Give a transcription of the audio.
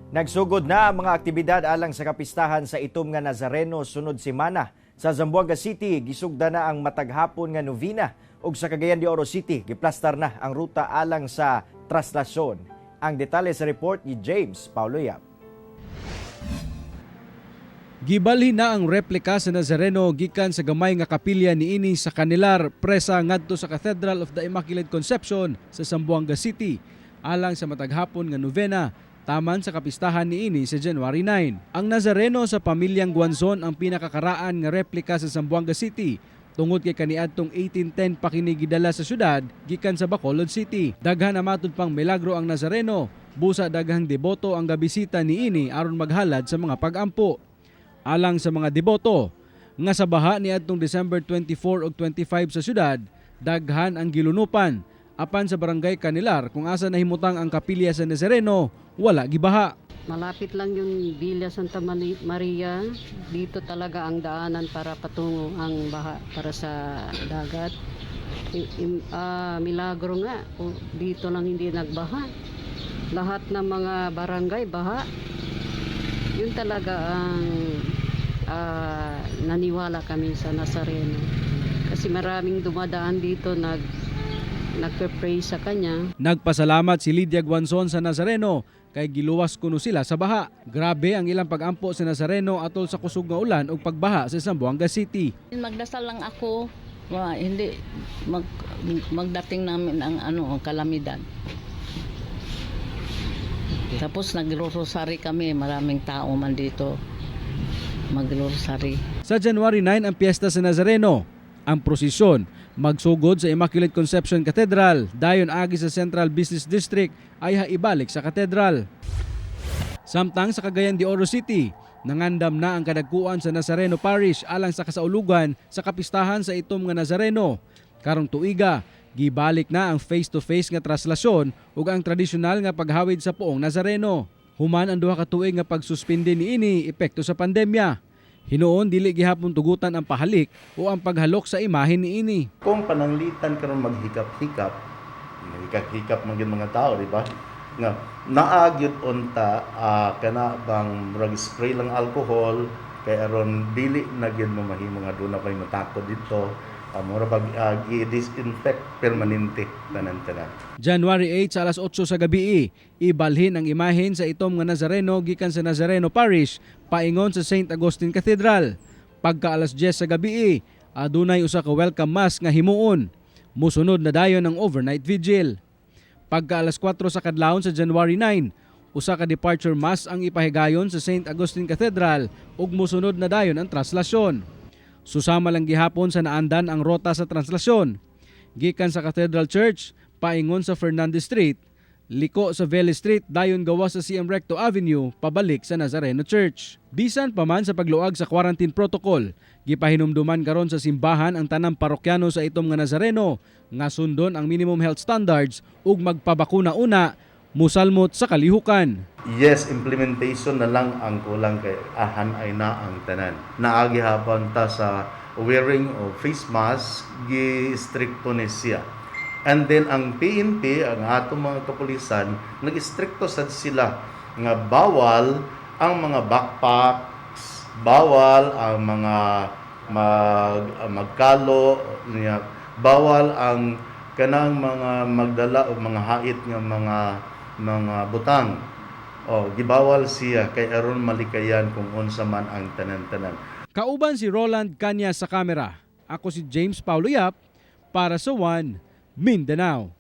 Nagsugod na ang mga aktibidad alang sa kapistahan sa itom nga Nazareno sunod semana. Sa Zamboanga City, gisugda na ang mataghapon nga novena ug sa Cagayan de Oro City, giplastar na ang ruta alang sa traslasyon. Ang detalye sa report ni James Paulo Yap. Gibalhin na ang replika sa Nazareno gikan sa gamay nga kapilya niini sa Canilar presa ngadto sa Cathedral of the Immaculate Conception sa Zamboanga City alang sa mataghapon nga novena taman sa kapistahan niini sa January 9. Ang Nazareno sa pamilyang Guanzon ang pinakakaraan nga replika sa Zamboanga City tungod kay kaniadtong 1810 pa kini gidala sa syudad gikan sa Bacolod City. Daghan na matud pang milagro ang Nazareno, busa daghang deboto ang gabisita niini aron maghalad sa mga pag-ampo. Alang sa mga deboto nga sa baha niadtong December 24 ug 25 sa syudad, daghan ang gilunupan. Apan sa barangay Canilar kung asa nahimutang ang kapilya sa Nazareno, wala gibaha. Malapit lang yung Villa Santa Maria. Dito talaga ang daanan para patungo ang baha para sa dagat. Milagro nga, dito lang hindi nagbaha. Lahat ng mga barangay baha. Yun talaga ang naniwala kami sa Nazareno. Kasi maraming dumadaan dito nagpe-pray sa kanya. Nagpasalamat si Lydia Guanzon sa Nazareno kay giluwas kuno sila sa baha. Grabe ang ilang pag-ampo sa Nazareno atol sa kusog nga ulan ug pagbaha sa Zamboanga City. Magdasal lang ako, hindi magdating namin ang ang kalamidad. Tapos nagro-rosary kami, maraming tao man dito magro-rosary. Sa January 9 ang piyesta sa Nazareno. Ang prosesyon magsugod sa Immaculate Conception Cathedral, dayon agi sa Central Business District ay haibalik sa katedral. Samtang sa Cagayan de Oro City, nangandam na ang kadagkuan sa Nazareno Parish alang sa kasaulugan sa kapistahan sa itom nga Nazareno. Karong tuiga, gibalik na ang face-to-face nga traslasyon ug ang tradisyonal nga paghawid sa poong Nazareno. Human ang duha ka tuig nga pagsuspinde niini epekto sa pandemya. Hinuon dili gihapon tugutan ang pahalik o ang paghalok sa imahe niini. Kung pananglitan karon maghikap-hikap, hikap-hikap man gyud mga tao, di ba? Nga naagyud unta kana bang murag spray lang alcohol kay aron dili na gyud mamahimo nga duna pay matakod dito. Mura pag i-disinfect permanente tanan-tanan. January 8 sa alas 8 sa gabi, ibalhin ang imahen sa itom nga Nazareno gikan sa Nazareno Parish paingon sa St. Augustine Cathedral. Pagka alas 10 sa gabi, adunay usa ka welcome mass nga himuon. Musunod na dayon ang overnight vigil. Pagka alas 4 sa kadlawon sa January 9, usa ka departure mass ang ipahigayon sa St. Augustine Cathedral ug musunod na dayon ang traslasyon. Susama lang gihapon sa naandan ang rota sa translasyon. Gikan sa Cathedral Church, paingon sa Fernandez Street, liko sa Valley Street, dayon gawas sa CM Recto Avenue, pabalik sa Nazareno Church. Bisan pa man sa pagluag sa quarantine protocol, gipahinumduman karon sa simbahan ang tanang parokyano sa itom nga Nazareno nga sundon ang minimum health standards ug magpabakuna una, musalmot sa kalihukan. Yes, implementation na lang ang kulang kay ahan ay na ang tanan. Naagi hapon ta sa wearing of face mask, gi-stricto ni siya. And then ang PNP, ang atong mga kapulisan, nag-stricto sad sila nga bawal ang mga backpacks, bawal ang mga magkalo, bawal ang kanang mga magdala o mga hait nga mga butang. Gibawal siya kay aron malikayan kung unsa man ang tanan-tanan. Kauban si Roland Kanya sa kamera. Ako si James Paulo Yap para sa One Mindanao.